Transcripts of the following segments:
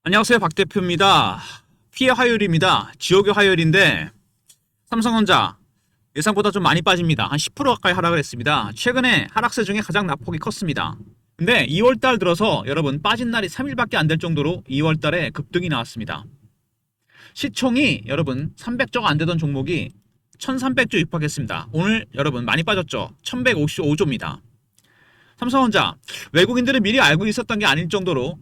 안녕하세요. 박 대표입니다. 피해 화요일입니다. 지옥의 화요일인데 삼성전자 예상보다 좀 많이 빠집니다. 한 10% 가까이 하락을 했습니다. 최근에 하락세 중에 가장 낙폭이 컸습니다. 근데 2월달 들어서 여러분 빠진 날이 3일밖에 안 될 정도로 2월달에 급등이 나왔습니다. 시총이 여러분 300조가 안 되던 종목이 1300조 육박했습니다. 오늘 여러분 많이 빠졌죠. 1155조입니다. 삼성전자 외국인들은 미리 알고 있었던 게 아닐 정도로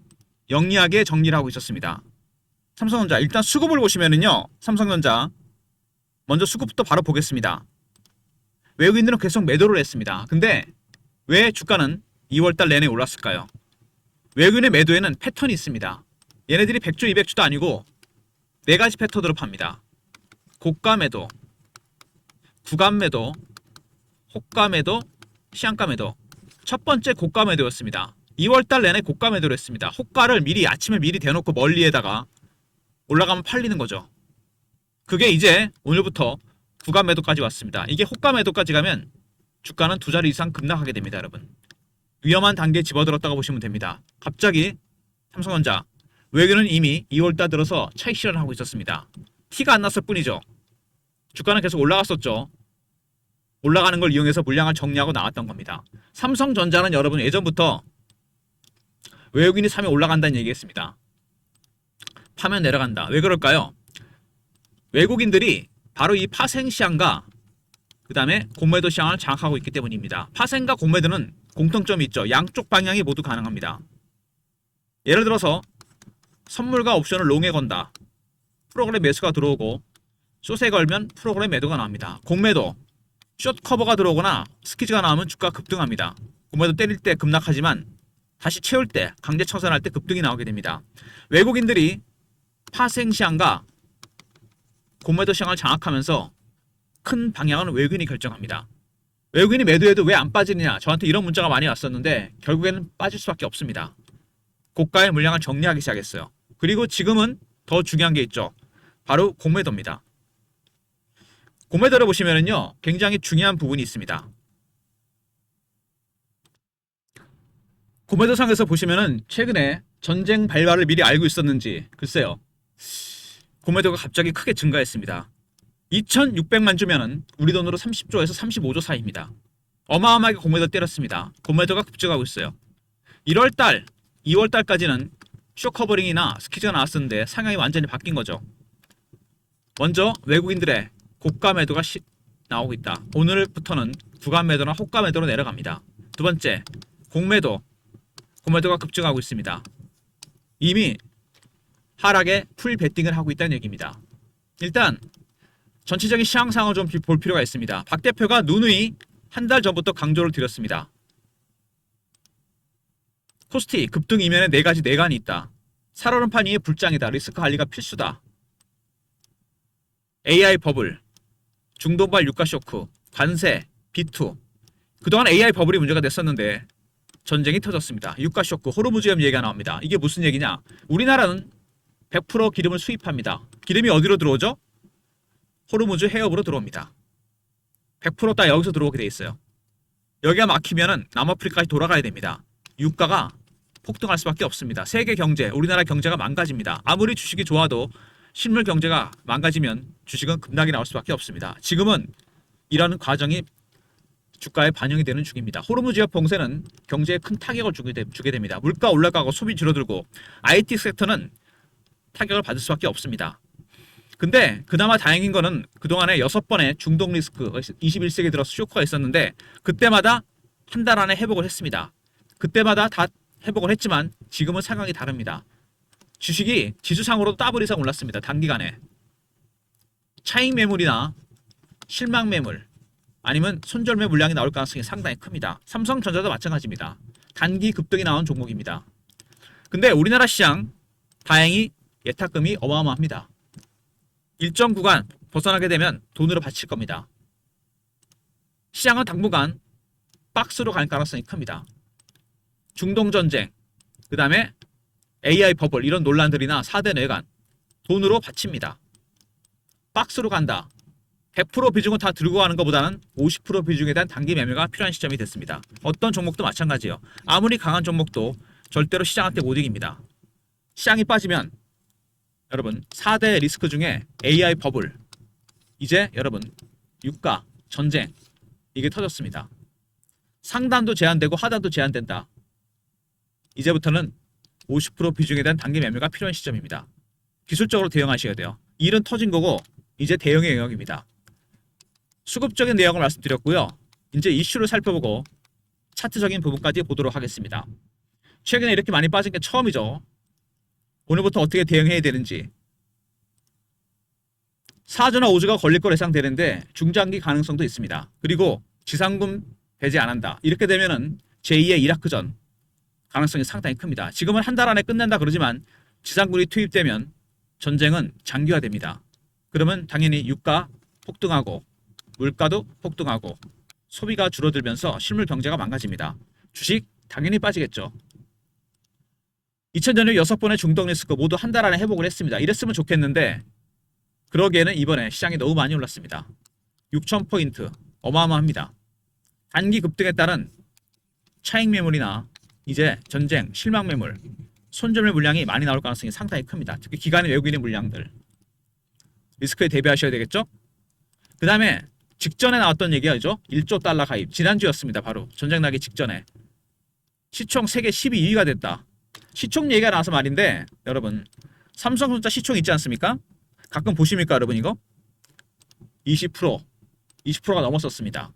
영리하게 정리를 하고 있었습니다. 삼성전자 일단 수급을 보시면은요. 삼성전자 먼저 수급부터 바로 보겠습니다. 외국인들은 계속 매도를 했습니다. 근데 왜 주가는 2월달 내내 올랐을까요? 외국인의 매도에는 패턴이 있습니다. 얘네들이 100조 200조도 아니고 4가지 패턴으로 팝니다. 고가 매도, 구간 매도, 호가 매도, 시한가 매도. 첫 번째 고가 매도였습니다. 2월달 내내 고가 매도를 했습니다. 호가를 아침에 미리 대놓고 멀리에다가 올라가면 팔리는 거죠. 그게 이제 오늘부터 구간 매도까지 왔습니다. 이게 호가 매도까지 가면 주가는 2자리 이상 급락하게 됩니다. 여러분 위험한 단계에 집어들었다고 보시면 됩니다. 갑자기 삼성전자 외국인은 이미 2월달 들어서 차익 실현을 하고 있었습니다. 티가 안 났을 뿐이죠. 주가는 계속 올라갔었죠. 올라가는 걸 이용해서 물량을 정리하고 나왔던 겁니다. 삼성전자는 여러분 예전부터 외국인이 사면 올라간다는 얘기했습니다. 파면 내려간다. 왜 그럴까요? 외국인들이 바로 이 파생 시장과 그 다음에 공매도 시장을 장악하고 있기 때문입니다. 파생과 공매도는 공통점이 있죠. 양쪽 방향이 모두 가능합니다. 예를 들어서 선물과 옵션을 롱에 건다. 프로그램 매수가 들어오고 숏에 걸면 프로그램 매도가 나옵니다. 공매도 숏 커버가 들어오거나 스키즈가 나오면 주가 급등합니다. 공매도 때릴 때 급락하지만 다시 채울 때 강제 청산할 때 급등이 나오게 됩니다. 외국인들이 파생 시장과 공매도 시장을 장악하면서 큰 방향은 외국인이 결정합니다. 외국인이 매도해도 왜 안 빠지느냐 저한테 이런 문자가 많이 왔었는데 결국에는 빠질 수밖에 없습니다. 고가의 물량을 정리하기 시작했어요. 그리고 지금은 더 중요한 게 있죠. 바로 공매도입니다. 공매도를 보시면은요 굉장히 중요한 부분이 있습니다. 공매도상에서 보시면은 최근에 전쟁 발발을 미리 알고 있었는지 글쎄요. 공매도가 갑자기 크게 증가했습니다. 2600만 주면은 우리 돈으로 30조에서 35조 사이입니다. 어마어마하게 공매도 때렸습니다. 공매도가 급증하고 있어요. 1월달, 2월달까지는 쇼커버링이나 스키즈가 나왔었는데 상황이 완전히 바뀐 거죠. 먼저 외국인들의 고가 매도가 나오고 있다. 오늘부터는 구간 매도나 호가 매도로 내려갑니다. 두 번째, 공매도가 급증하고 있습니다. 이미 하락에 풀 베팅을 하고 있다는 얘기입니다. 일단 전체적인 시장 상황을 좀 볼 필요가 있습니다. 박 대표가 누누이 한 달 전부터 강조를 드렸습니다. 코스피 급등 이면에 4가지 내관이 있다. 살얼음판 위에 불장이다. 리스크 관리가 필수다. AI 버블, 중도발 유가 쇼크, 관세, B2. 그동안 AI 버블이 문제가 됐었는데 전쟁이 터졌습니다. 유가 쇼크, 호르무즈염 얘기가 나옵니다. 이게 무슨 얘기냐? 우리나라는 100% 기름을 수입합니다. 기름이 어디로 들어오죠? 호르무즈 해협으로 들어옵니다. 100% 다 여기서 들어오게 돼 있어요. 여기가 막히면은 남아프리카까지 돌아가야 됩니다. 유가가 폭등할 수밖에 없습니다. 세계 경제, 우리나라 경제가 망가집니다. 아무리 주식이 좋아도 실물 경제가 망가지면 주식은 급락이 나올 수밖에 없습니다. 지금은 이러는 과정이 주가에 반영이 되는 중입니다. 호르무즈협 봉쇄는 경제에 큰 타격을 주게 됩니다. 물가 올라가고 소비 줄어들고 IT 섹터는 타격을 받을 수밖에 없습니다. 근데 그나마 다행인 거는 그동안에 6번의 중동 리스크 21세기 들어서 쇼크가 있었는데 그때마다 한 달 안에 회복을 했습니다. 그때마다 다 회복을 했지만 지금은 상황이 다릅니다. 주식이 지수상으로도 더블 이상 올랐습니다. 단기간에. 차익 매물이나 실망 매물 아니면 손절매 물량이 나올 가능성이 상당히 큽니다. 삼성전자도 마찬가지입니다. 단기 급등이 나온 종목입니다. 근데 우리나라 시장 다행히 예탁금이 어마어마합니다. 일정 구간 벗어나게 되면 돈으로 바칠 겁니다. 시장은 당분간 박스로 갈 가능성이 큽니다. 중동전쟁, 그 다음에 AI 버블 이런 논란들이나 4대 뇌관 돈으로 바칩니다. 박스로 간다. 100% 비중을 다 들고 가는 것보다는 50% 비중에 대한 단기 매매가 필요한 시점이 됐습니다. 어떤 종목도 마찬가지예요. 아무리 강한 종목도 절대로 시장한테 못 이깁니다. 시장이 빠지면 여러분 4대 리스크 중에 AI 버블, 이제 여러분 유가, 전쟁, 이게 터졌습니다. 상단도 제한되고 하단도 제한된다. 이제부터는 50% 비중에 대한 단기 매매가 필요한 시점입니다. 기술적으로 대응하셔야 돼요. 일은 터진 거고 이제 대응의 영역입니다. 수급적인 내용을 말씀드렸고요. 이제 이슈를 살펴보고 차트적인 부분까지 보도록 하겠습니다. 최근에 이렇게 많이 빠진 게 처음이죠. 오늘부터 어떻게 대응해야 되는지. 4주나 5주가 걸릴 거로 예상되는데 중장기 가능성도 있습니다. 그리고 지상군 배제 안 한다. 이렇게 되면은 제2의 이라크전 가능성이 상당히 큽니다. 지금은 한 달 안에 끝낸다 그러지만 지상군이 투입되면 전쟁은 장기화됩니다. 그러면 당연히 유가 폭등하고 물가도 폭등하고 소비가 줄어들면서 실물 경제가 망가집니다. 주식 당연히 빠지겠죠. 2000년에 6번의 중동 리스크 모두 한 달 안에 회복을 했습니다. 이랬으면 좋겠는데 그러기에는 이번에 시장이 너무 많이 올랐습니다. 6000포인트 어마어마합니다. 단기 급등에 따른 차익 매물이나 이제 전쟁, 실망 매물, 손절매 물량이 많이 나올 가능성이 상당히 큽니다. 특히 기관의 외국인의 물량들. 리스크에 대비하셔야 되겠죠? 그 다음에 직전에 나왔던 얘기죠. 1조 달러 가입. 지난주였습니다. 바로 전쟁 나기 직전에. 시총 세계 12위가 됐다. 시총 얘기가 나와서 말인데 여러분 삼성전자 시총 있지 않습니까? 가끔 보십니까 여러분 이거? 20%가 넘었었습니다.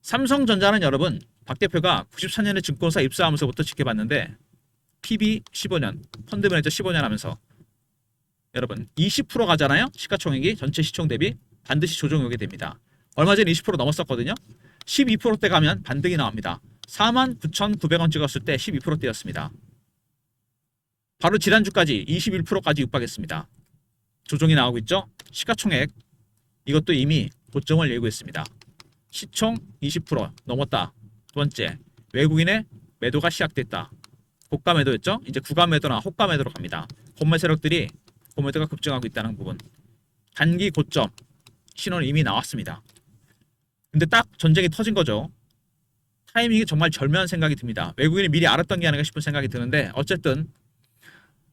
삼성전자는 여러분 박 대표가 94년에 증권사 입사하면서부터 지켜봤는데 PB 15년, 펀드 매니저 15년 하면서 여러분 20% 가잖아요. 시가총액이 전체 시총 대비 반드시 조정이 오게 됩니다. 얼마 전에 20% 넘었었거든요. 12%대 가면 반등이 나옵니다. 49,900원 찍었을 때 12%대였습니다. 바로 지난주까지 21%까지 육박했습니다. 조정이 나오고 있죠. 시가총액 이것도 이미 고점을 예고했습니다. 시총 20% 넘었다. 두 번째, 외국인의 매도가 시작됐다. 고가 매도였죠. 이제 구가 매도나 호가 매도로 갑니다. 공매 세력들이 고매도가 급증하고 있다는 부분. 단기 고점 신호는 이미 나왔습니다. 근데 딱 전쟁이 터진 거죠. 타이밍이 정말 절묘한 생각이 듭니다. 외국인이 미리 알았던 게 아닌가 싶은 생각이 드는데 어쨌든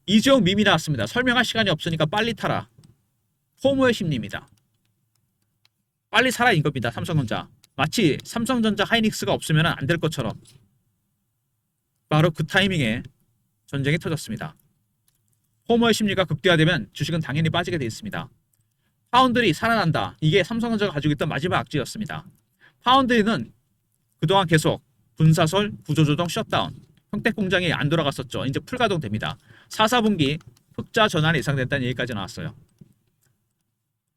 이재용 밈이 나왔습니다. 설명할 시간이 없으니까 빨리 타라. 포모의 심리입니다. 빨리 사라 이겁니다. 삼성전자. 마치 삼성전자 하이닉스가 없으면 안 될 것처럼 바로 그 타이밍에 전쟁이 터졌습니다. 포모의 심리가 극대화되면 주식은 당연히 빠지게 되어 있습니다. 파운드리 살아난다. 이게 삼성전자가 가지고 있던 마지막 악재였습니다. 파운드리는 그동안 계속 분사설, 구조조정, 셧다운, 평택 공장이 안 돌아갔었죠. 이제 풀가동됩니다. 4, 4분기 흑자 전환이 예상된다는 얘기까지 나왔어요.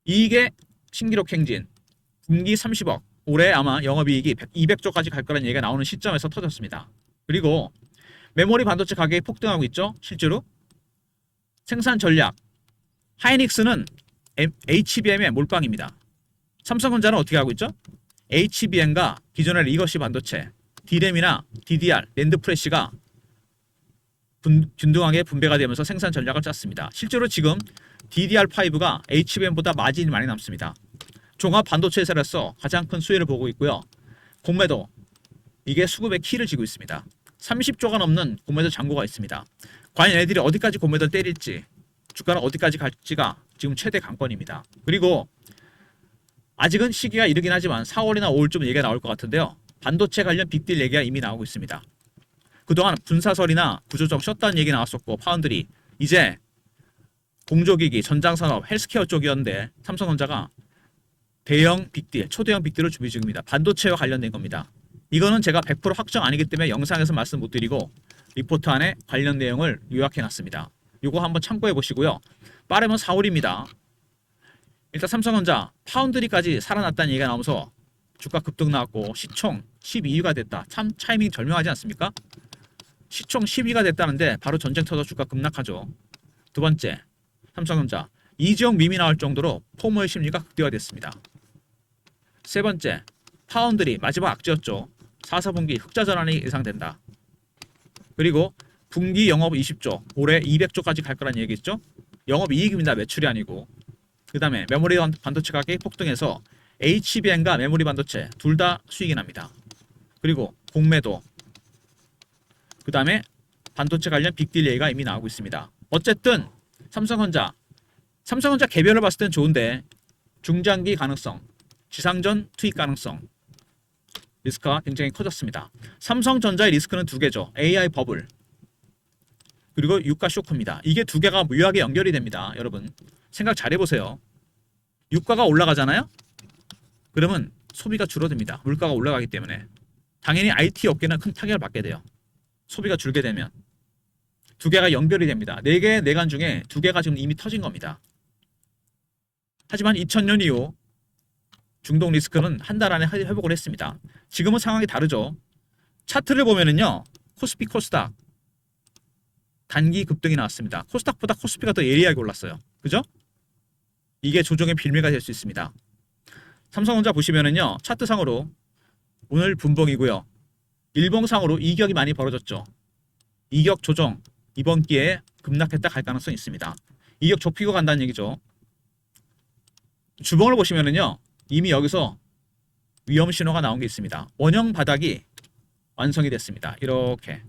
이익의 신기록 행진, 분기 30억, 올해 아마 영업이익이 200조까지 갈 거라는 얘기가 나오는 시점에서 터졌습니다. 그리고 메모리 반도체 가격이 폭등하고 있죠. 실제로 생산 전략, 하이닉스는 HBM의 몰빵입니다. 삼성전자는 어떻게 하고 있죠? HBM과 기존의 리거시 반도체, D램이나 DDR, 낸드 프레시가 균등하게 분배가 되면서 생산 전략을 짰습니다. 실제로 지금 DDR5가 HBM보다 마진이 많이 남습니다. 종합 반도체 회사로서 가장 큰 수혜를 보고 있고요. 공매도 이게 수급의 키를 쥐고 있습니다. 30조가 넘는 공매도 잔고가 있습니다. 과연 애들이 어디까지 공매도를 때릴지, 주가는 어디까지 갈지가 지금 최대 관건입니다. 그리고 아직은 시기가 이르긴 하지만 4월이나 5월쯤 얘기가 나올 것 같은데요. 반도체 관련 빅딜 얘기가 이미 나오고 있습니다. 그동안 분사설이나 구조적 셧다운 얘기 나왔었고 파운드리, 이제 공조기기, 전장산업, 헬스케어 쪽이었는데 삼성전자가 대형 빅딜, 초대형 빅딜을 준비 중입니다. 반도체와 관련된 겁니다. 이거는 제가 100% 확정 아니기 때문에 영상에서 말씀 못 드리고 리포트 안에 관련 내용을 요약해 놨습니다. 이거 한번 참고해 보시고요. 빠르면 4월입니다. 일단 삼성전자 파운드리까지 살아났다는 얘기가 나오면서 주가 급등 나왔고 시총 12위가 됐다. 참 타이밍 절묘하지 않습니까? 시총 10위가 됐다는데 바로 전쟁 터져 주가 급락하죠. 두 번째, 삼성전자 이재용 밈이 나올 정도로 포모의 심리가 극대화됐습니다. 세 번째, 파운드리 마지막 악재였죠. 4, 4분기 흑자 전환이 예상된다. 그리고 분기 영업 20조, 올해 200조까지 갈 거란 얘기겠죠. 영업이익입니다. 매출이 아니고. 그 다음에 메모리 반도체 가격이 폭등해서 HBM과 메모리 반도체 둘 다 수익이 납니다. 그리고 공매도, 그 다음에 반도체 관련 빅딜 얘기가 이미 나오고 있습니다. 어쨌든 삼성전자 개별을 봤을 땐 좋은데 중장기 가능성, 지상전 투입 가능성 리스크가 굉장히 커졌습니다. 삼성전자의 리스크는 두 개죠. AI 버블 그리고 유가 쇼크입니다. 이게 두 개가 무효하게 연결이 됩니다. 여러분 생각 잘 해보세요. 유가가 올라가잖아요. 그러면 소비가 줄어듭니다. 물가가 올라가기 때문에 당연히 IT 업계는 큰 타격을 받게 돼요. 소비가 줄게 되면 두 개가 연결이 됩니다. 네 개의 내관 중에 두 개가 지금 이미 터진 겁니다. 하지만 2000년 이후 중동 리스크는 한 달 안에 회복을 했습니다. 지금은 상황이 다르죠. 차트를 보면은요. 코스피 코스닥 단기 급등이 나왔습니다. 코스닥보다 코스피가 더 예리하게 올랐어요. 그죠? 이게 조정의 빌미가 될 수 있습니다. 삼성전자 보시면은요. 차트상으로 오늘 분봉이고요. 일봉상으로 이격이 많이 벌어졌죠. 이격 조정 이번 기회에 급락했다 갈 가능성이 있습니다. 이격 좁히고 간다는 얘기죠. 주봉을 보시면은요. 이미 여기서 위험 신호가 나온 게 있습니다. 원형 바닥이 완성이 됐습니다. 이렇게.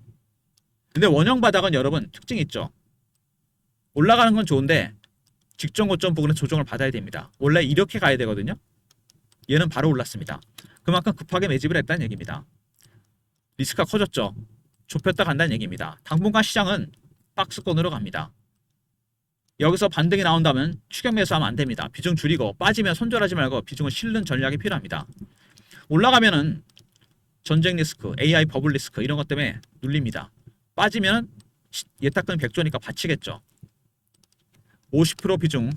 근데 원형 바닥은 여러분 특징이 있죠. 올라가는 건 좋은데 직전 고점 부분에 조정을 받아야 됩니다. 원래 이렇게 가야 되거든요. 얘는 바로 올랐습니다. 그만큼 급하게 매집을 했다는 얘기입니다. 리스크가 커졌죠. 좁혔다 간다는 얘기입니다. 당분간 시장은 박스권으로 갑니다. 여기서 반등이 나온다면 추격 매수하면 안 됩니다. 비중 줄이고 빠지면 손절하지 말고 비중을 실는 전략이 필요합니다. 올라가면은 전쟁 리스크, AI 버블 리스크 이런 것 때문에 눌립니다. 빠지면 예탁금 100조니까 받치겠죠. 50% 비중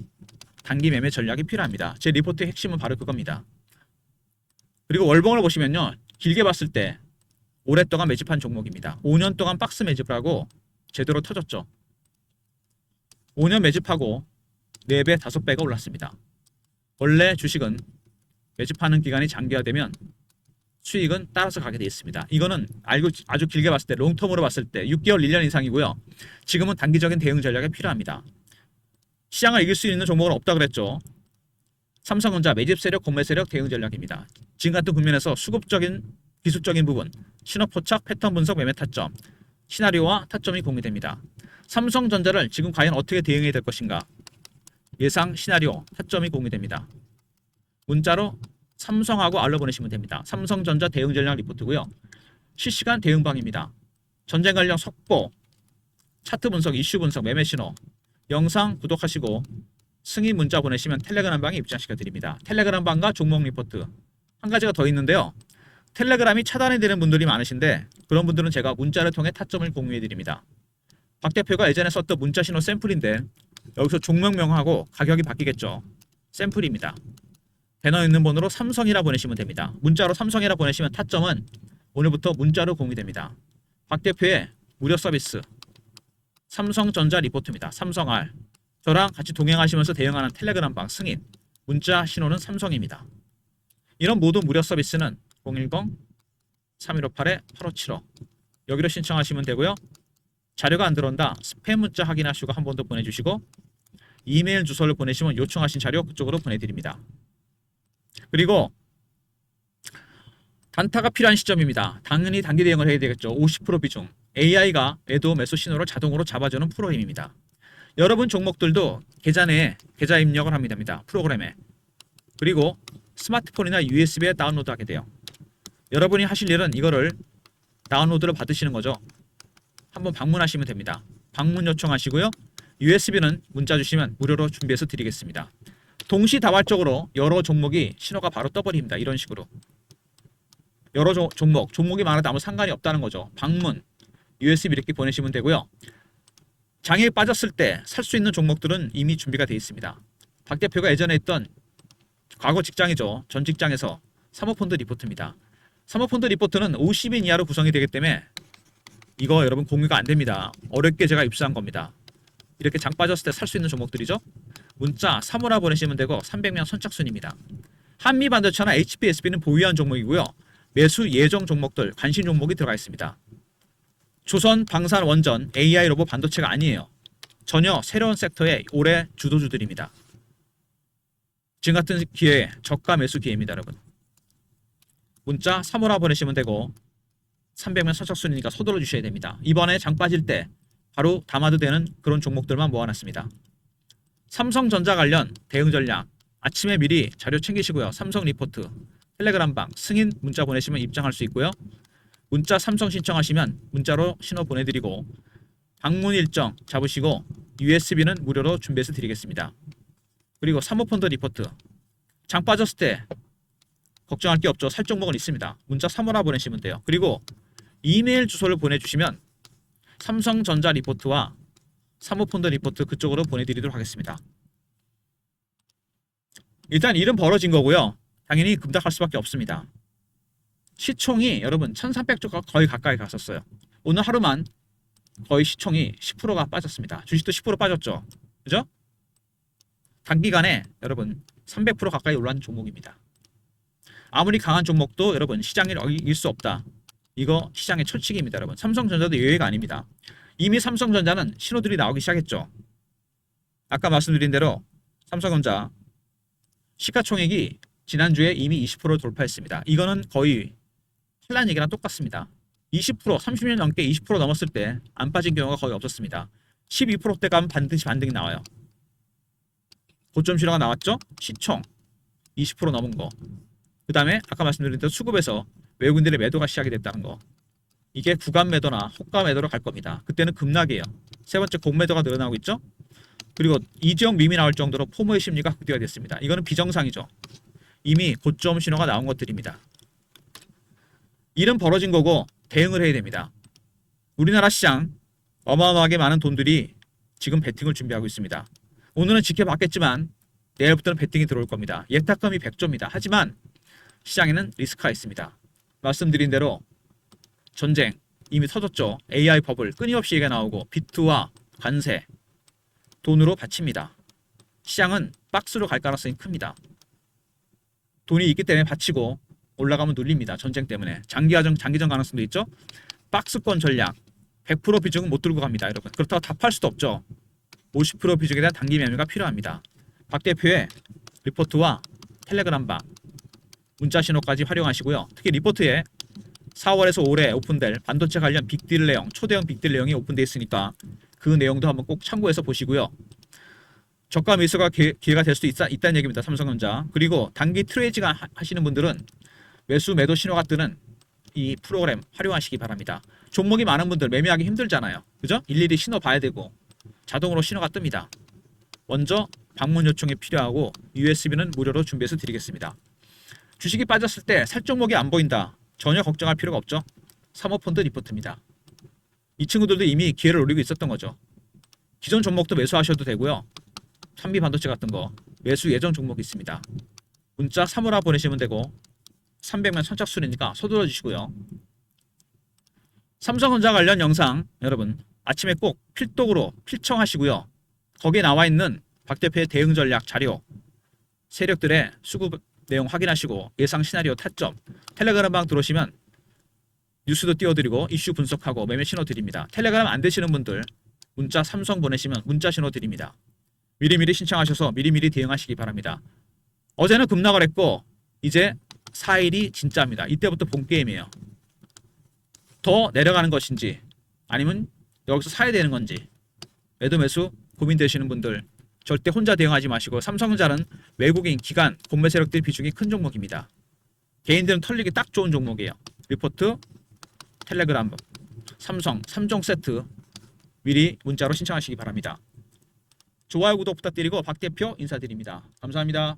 단기 매매 전략이 필요합니다. 제 리포트의 핵심은 바로 그겁니다. 그리고 월봉을 보시면요. 길게 봤을 때 오랫동안 매집한 종목입니다. 5년 동안 박스 매집을 하고 제대로 터졌죠. 5년 매집하고 4배, 5배가 올랐습니다. 원래 주식은 매집하는 기간이 장기화되면 수익은 따라서 가게 되어 있습니다. 이거는 아주 길게 봤을 때 롱텀으로 봤을 때 6개월, 1년 이상이고요. 지금은 단기적인 대응 전략이 필요합니다. 시장을 이길 수 있는 종목은 없다 그랬죠. 삼성전자 매집 세력, 공매 세력 대응 전략입니다. 지금 같은 국면에서 수급적인 기술적인 부분, 신호 포착, 패턴 분석, 매매 타점, 시나리오와 타점이 공유됩니다. 삼성전자를 지금 과연 어떻게 대응해야 될 것인가? 예상 시나리오, 타점이 공유됩니다. 문자로 삼성하고 알려 보내시면 됩니다. 삼성전자 대응 전략 리포트고요. 실시간 대응방입니다. 전쟁 관련 속보, 차트 분석, 이슈 분석, 매매 신호, 영상 구독하시고 승인 문자 보내시면 텔레그램 방에 입장시켜 드립니다. 텔레그램 방과 종목 리포트 한 가지가 더 있는데요. 텔레그램이 차단이 되는 분들이 많으신데 그런 분들은 제가 문자를 통해 타점을 공유해 드립니다. 박 대표가 예전에 썼던 문자 신호 샘플인데 여기서 종목명하고 가격이 바뀌겠죠. 샘플입니다. 배너 있는 번호로 삼성이라 보내시면 됩니다. 문자로 삼성이라 보내시면 타점은 오늘부터 문자로 공유됩니다. 박 대표의 무료 서비스 삼성전자 리포트입니다. 삼성R 저랑 같이 동행하시면서 대응하는 텔레그램 방 승인 문자 신호는 삼성입니다. 이런 모든 무료 서비스는 010-3158-8575 여기로 신청하시면 되고요. 자료가 안 들어온다 스팸 문자 확인하시고 한 번 더 보내주시고 이메일 주소를 보내시면 요청하신 자료 그쪽으로 보내드립니다. 그리고 단타가 필요한 시점입니다. 당연히 단기 대응을 해야 되겠죠. 50% 비중 AI가 매도 매수 신호를 자동으로 잡아주는 프로그램입니다. 여러분 종목들도 계좌 내에 계좌 입력을 합니다. 프로그램에. 그리고 스마트폰이나 USB에 다운로드 하게 돼요. 여러분이 하실 일은 이거를 다운로드를 받으시는 거죠. 한번 방문하시면 됩니다. 방문 요청하시고요. USB는 문자 주시면 무료로 준비해서 드리겠습니다. 동시다발적으로 여러 종목이 신호가 바로 떠버립니다. 이런 식으로. 여러 종목이 많아도 아무 상관이 없다는 거죠. 방문, USB 이렇게 보내시면 되고요. 장에 빠졌을 때 살 수 있는 종목들은 이미 준비가 되어 있습니다. 박 대표가 예전에 했던 과거 직장이죠. 전 직장에서 사모펀드 리포트입니다. 사모펀드 리포트는 50인 이하로 구성이 되기 때문에 이거 여러분 공유가 안 됩니다. 어렵게 제가 입수한 겁니다. 이렇게 장 빠졌을 때 살 수 있는 종목들이죠. 문자 3호라 보내시면 되고 300명 선착순입니다. 한미반도체나 HPSB는 보유한 종목이고요. 매수 예정 종목들, 관심 종목이 들어가 있습니다. 조선, 방산, 원전, AI 로봇 반도체가 아니에요. 전혀 새로운 섹터의 올해 주도주들입니다. 지금 같은 기회에 저가 매수 기회입니다. 여러분. 문자 3호라 보내시면 되고 300명 선착순이니까 서둘러 주셔야 됩니다. 이번에 장 빠질 때 바로 담아도 되는 그런 종목들만 모아놨습니다. 삼성전자 관련 대응 전략 아침에 미리 자료 챙기시고요. 삼성 리포트, 텔레그램방, 승인 문자 보내시면 입장할 수 있고요. 문자 삼성 신청하시면 문자로 신호 보내드리고 방문 일정 잡으시고 USB는 무료로 준비해서 드리겠습니다. 그리고 사모펀드 리포트 장 빠졌을 때 걱정할 게 없죠. 살 종목은 있습니다. 문자 3호라 보내시면 돼요. 그리고 이메일 주소를 보내주시면 삼성전자 리포트와 사모펀드 리포트 그쪽으로 보내드리도록 하겠습니다. 일단 일은 벌어진 거고요. 당연히 급락할 수밖에 없습니다. 시총이 여러분 1300조가 거의 가까이 갔었어요. 오늘 하루만 거의 시총이 10%가 빠졌습니다. 주식도 10% 빠졌죠. 그죠? 단기간에 여러분 300% 가까이 올라간 종목입니다. 아무리 강한 종목도 여러분 시장을 이길 수 없다. 이거 시장의 철칙입니다. 여러분 삼성전자도 예외가 아닙니다. 이미 삼성전자는 신호들이 나오기 시작했죠. 아까 말씀드린 대로 삼성전자 시가총액이 지난주에 이미 20% 돌파했습니다. 이거는 거의 한란 얘기랑 똑같습니다. 20%, 30년 넘게 20% 넘었을 때 안 빠진 경우가 거의 없었습니다. 12%대 가면 반드시 반등이 나와요. 고점 신호가 나왔죠? 시총 20% 넘은 거. 그 다음에 아까 말씀드린 대로 수급에서 외국인들의 매도가 시작이 됐다는 거. 이게 구간 매도나 호가 매도로 갈 겁니다. 그때는 급락이에요. 세 번째 공매도가 늘어나고 있죠? 그리고 이지역 밈이 나올 정도로 포모의 심리가 극대화 됐습니다. 이거는 비정상이죠. 이미 고점 신호가 나온 것들입니다. 일은 벌어진 거고 대응을 해야 됩니다. 우리나라 시장 어마어마하게 많은 돈들이 지금 베팅을 준비하고 있습니다. 오늘은 지켜봤겠지만 내일부터는 베팅이 들어올 겁니다. 예탁금이 100조입니다. 하지만 시장에는 리스크가 있습니다. 말씀드린 대로 전쟁 이미 터졌죠. AI 버블 끊임없이 얘기가 나오고 비트와 관세 돈으로 바칩니다. 시장은 박스로 갈 가능성이 큽니다. 돈이 있기 때문에 바치고 올라가면 눌립니다. 전쟁 때문에 장기전 가능성도 있죠. 박스권 전략 100% 비중은 못 들고 갑니다. 여러분 그렇다고 다 팔 수도 없죠. 50% 비중에 대한 단기 매매가 필요합니다. 박 대표의 리포트와 텔레그램방 문자 신호까지 활용하시고요. 특히 리포트에 4월에서 올해 오픈될 반도체 관련 빅딜 내용, 초대형 빅딜 내용이 오픈되어 있으니까 그 내용도 한번 꼭 참고해서 보시고요. 저가 매수가 기회가 될 수 있다는 얘기입니다. 삼성전자. 그리고 단기 트레이딩 하시는 분들은 매수 매도 신호가 뜨는 이 프로그램 활용하시기 바랍니다. 종목이 많은 분들 매매하기 힘들잖아요. 그죠? 일일이 신호 봐야 되고 자동으로 신호가 뜹니다. 먼저 방문 요청이 필요하고 USB는 무료로 준비해서 드리겠습니다. 주식이 빠졌을 때 살 종목이 안 보인다. 전혀 걱정할 필요가 없죠. 사모펀드 리포트입니다. 이 친구들도 이미 기회를 노리고 있었던 거죠. 기존 종목도 매수하셔도 되고요. 3B 반도체 같은 거 매수 예정 종목이 있습니다. 문자 3호라 보내시면 되고 300만 선착순이니까 서둘러 주시고요. 삼성전자 관련 영상 여러분 아침에 꼭 필독으로 필청하시고요. 거기에 나와 있는 박 대표의 대응 전략 자료 세력들의 수급 내용 확인하시고 예상 시나리오 타점 텔레그램방 들어오시면 뉴스도 띄워드리고 이슈 분석하고 매매 신호 드립니다. 텔레그램 안 되시는 분들 문자 삼성 보내시면 문자 신호 드립니다. 미리미리 신청하셔서 미리미리 대응하시기 바랍니다. 어제는 급락을 했고 이제 4일이 진짜입니다. 이때부터 본게임이에요. 더 내려가는 것인지 아니면 여기서 사야 되는 건지 매도 매수 고민되시는 분들 절대 혼자 대응하지 마시고 삼성전자는 외국인, 기관, 공매 세력들 비중이 큰 종목입니다. 개인들은 털리기 딱 좋은 종목이에요. 리포트, 텔레그램, 삼성, 3종 세트 미리 문자로 신청하시기 바랍니다. 좋아요, 구독 부탁드리고 박 대표 인사드립니다. 감사합니다.